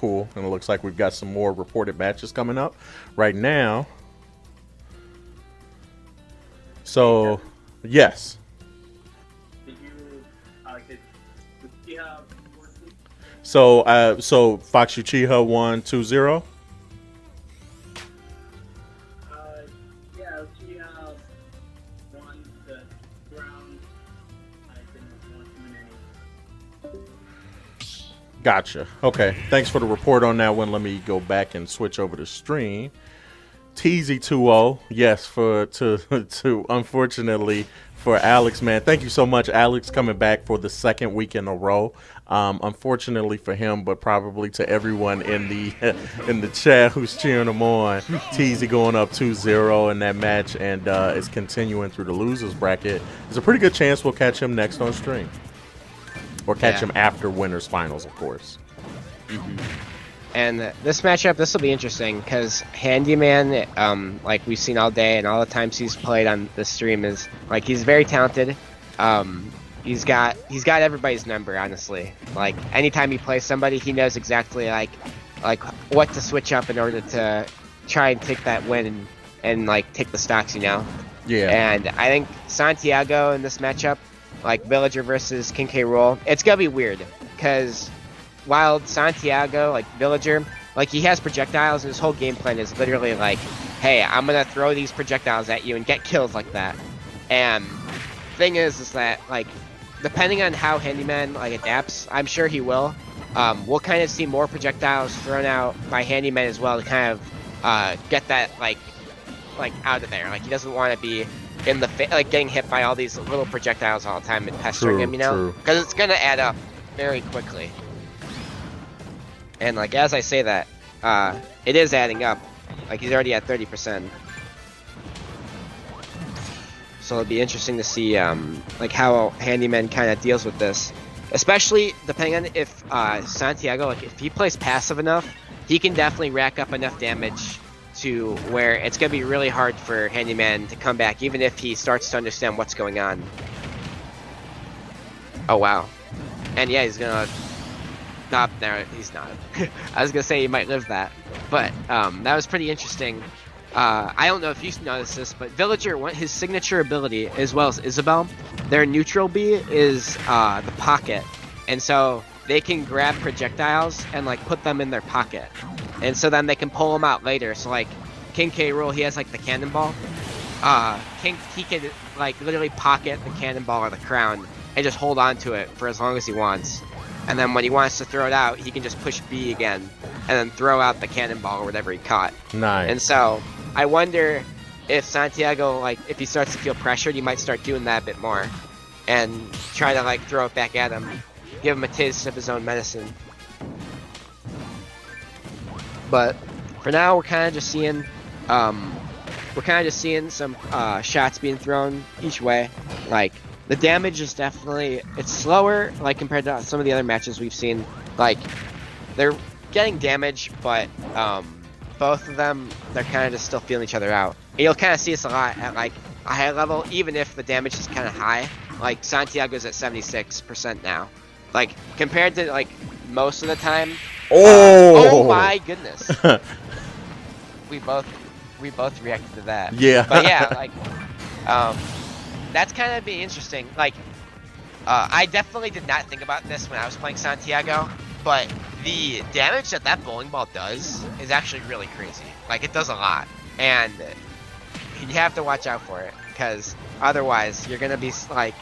cool. And it looks like we've got some more reported matches coming up right now. So, yes. Did you did Uchiha win? So Fox Uchiha won 2-0. Yeah, Uchiha won the round. I didn't want to win any. Gotcha. Okay. Thanks for the report on that one. Let me go back and switch over to stream. TZ20, yes, to unfortunately for Alex, man. Thank you so much, Alex, coming back for the second week in a row. Unfortunately for him, but probably to everyone in the chat who's cheering him on. TZ going up 2-0 in that match and is continuing through the losers bracket. There's a pretty good chance we'll catch him next on stream, or catch him after winners finals, of course. Mm-hmm. And this matchup, this will be interesting because Handyman, like we've seen all day and all the times he's played on the stream, is like he's very talented. He's got everybody's number, honestly. Like anytime he plays somebody, he knows exactly like what to switch up in order to try and take that win and like take the stocks, you know. Yeah. And I think Santiago in this matchup, like Villager versus King K. Rool, it's gonna be weird because while Santiago, like Villager, like he has projectiles and his whole game plan is literally like, hey, I'm gonna throw these projectiles at you and get kills like that. And thing is that like depending on how Handyman like adapts, I'm sure he will. We'll kind of see more projectiles thrown out by Handyman as well to kind of get that like out of there. Like he doesn't want to be in the like getting hit by all these little projectiles all the time and pestering him, you know, because it's gonna add up very quickly. And like as I say that, it is adding up. Like he's already at 30%. So it'll be interesting to see like how Handyman kind of deals with this, especially depending on if Santiago, like if he plays passive enough, he can definitely rack up enough damage to where it's gonna be really hard for Handyman to come back, even if he starts to understand what's going on. Oh wow, and yeah, he's gonna. No, he's not. I was gonna say he might live that, but that was pretty interesting. I don't know if you noticed this, but Villager, his signature ability, as well as Isabel, their neutral B is the pocket, and so they can grab projectiles and like put them in their pocket, and so then they can pull them out later. So like King K. Rool, he has like the cannonball. He can like literally pocket the cannonball or the crown and just hold on to it for as long as he wants. And then when he wants to throw it out, he can just push B again and then throw out the cannonball or whatever he caught. Nice. And so I wonder if Santiago, like if he starts to feel pressured, he might start doing that a bit more and try to like throw it back at him, give him a taste of his own medicine. But for now, we're kind of just seeing some shots being thrown each way. Like the damage is definitely, it's slower, like compared to some of the other matches we've seen. Like they're getting damage, but both of them, they're kind of just still feeling each other out. And you'll kind of see this a lot at like a high level, even if the damage is kind of high. Like Santiago's at 76% now. Like compared to like most of the time. Oh my goodness. we both reacted to that. Yeah. But yeah, like that's kind of be interesting. Like I definitely did not think about this when I was playing Santiago, but the damage that bowling ball does is actually really crazy. Like it does a lot, and you have to watch out for it because otherwise you're gonna be like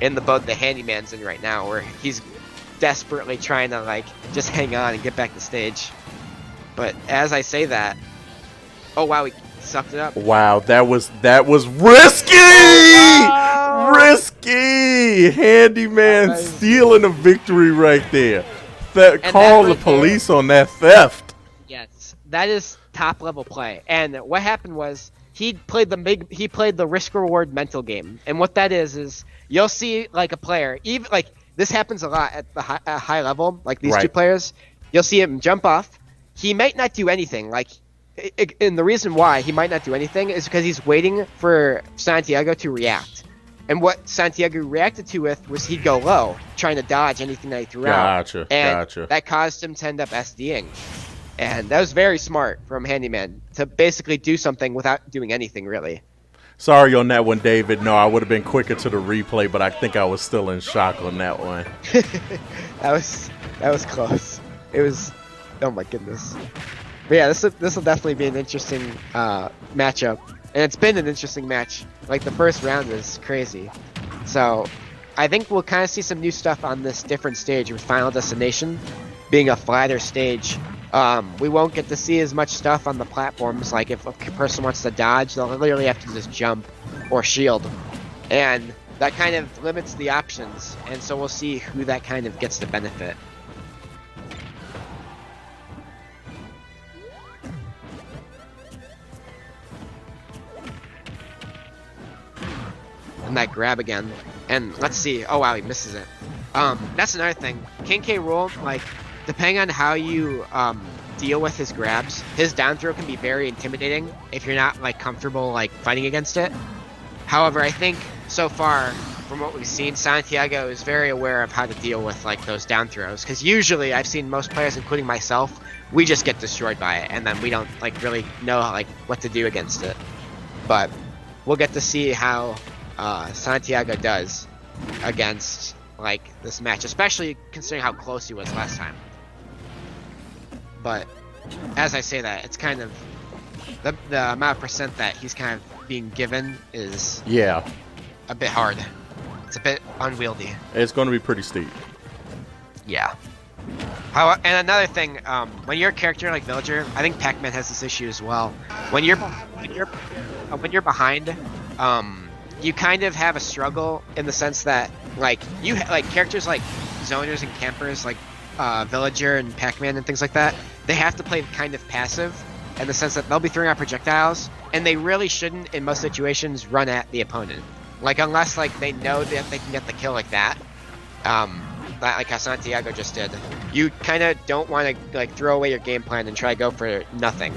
in the boat the Handyman's in right now, where he's desperately trying to like just hang on and get back to stage. But as I say that, oh wow, we sucked it up. Wow, that was risky! Oh, no! Risky! Handyman stealing a victory right there. Call the police on that theft. Yes, that is top level play. And what happened was he played the risk reward mental game. And what that is you'll see like a player, even like this happens a lot at the high level, like these two players. You'll see him jump off. He might not do anything. Like, and the reason why he might not do anything is because he's waiting for Santiago to react. And what Santiago reacted to with was he'd go low, trying to dodge anything that he threw out. And that caused him to end up SDing. And that was very smart from Handyman to basically do something without doing anything, really. Sorry on that one, David. No, I would have been quicker to the replay, but I think I was still in shock on that one. that was close. It was, oh my goodness. But yeah, this will definitely be an interesting matchup. And it's been an interesting match. Like, the first round was crazy. So, I think we'll kind of see some new stuff on this different stage with Final Destination being a flatter stage. We won't get to see as much stuff on the platforms. Like, if a person wants to dodge, they'll literally have to just jump or shield. And that kind of limits the options. And so we'll see who that kind of gets the benefit. And that grab again. And let's see. Oh wow, he misses it. That's another thing. King K. Rool, like, depending on how you deal with his grabs, his down throw can be very intimidating if you're not like comfortable like fighting against it. However, I think so far from what we've seen, Santiago is very aware of how to deal with like those down throws. Because usually I've seen most players, including myself, we just get destroyed by it, and then we don't like really know like what to do against it. But we'll get to see how Santiago does against like this match, especially considering how close he was last time. But as I say that, it's kind of the amount of percent that he's kind of being given is a bit hard. It's a bit unwieldy. It's going to be pretty steep. Yeah. And another thing, when you're a character like Villager, I think Pac-Man has this issue as well. When you're behind, you kind of have a struggle in the sense that like characters like zoners and campers like Villager and Pac-Man and things like that, they have to play kind of passive in the sense that they'll be throwing out projectiles, and they really shouldn't in most situations run at the opponent. Like, unless like they know that they can get the kill like that, like how Santiago just did, you kind of don't want to like throw away your game plan and try to go for nothing,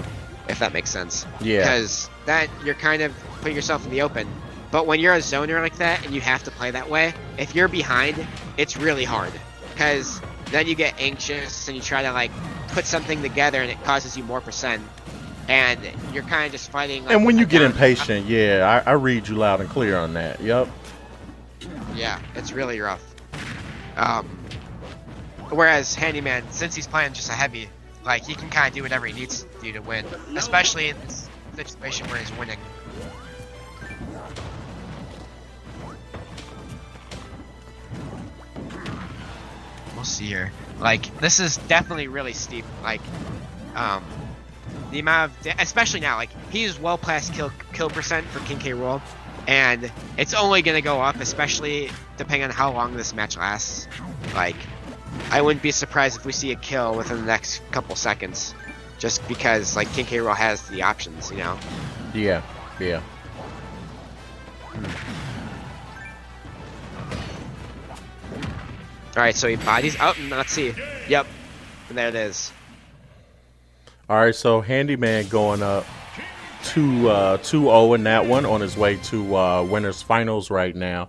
if that makes sense. Yeah. Because that you're kind of putting yourself in the open. But when you're a zoner like that and you have to play that way, if you're behind, it's really hard. Because then you get anxious and you try to like put something together and it causes you more percent. And you're kind of just fighting. Like, and when you get impatient, I read you loud and clear on that. Yep. Yeah, it's really rough. Whereas Handyman, since he's playing just a heavy, like he can kind of do whatever he needs to do to win, especially in this situation where he's winning. We'll see here. Like, this is definitely really steep. Like, the amount of, especially now, like he's well past kill percent for King K. Rool, and it's only gonna go up, especially depending on how long this match lasts. Like, I wouldn't be surprised if we see a kill within the next couple seconds, just because like King K. Rool has the options, you know. Yeah. All right, so he bodies. Oh, let's see. Yep, and there it is. All right, so Handyman going up 2-0 in that one, on his way to winners finals right now.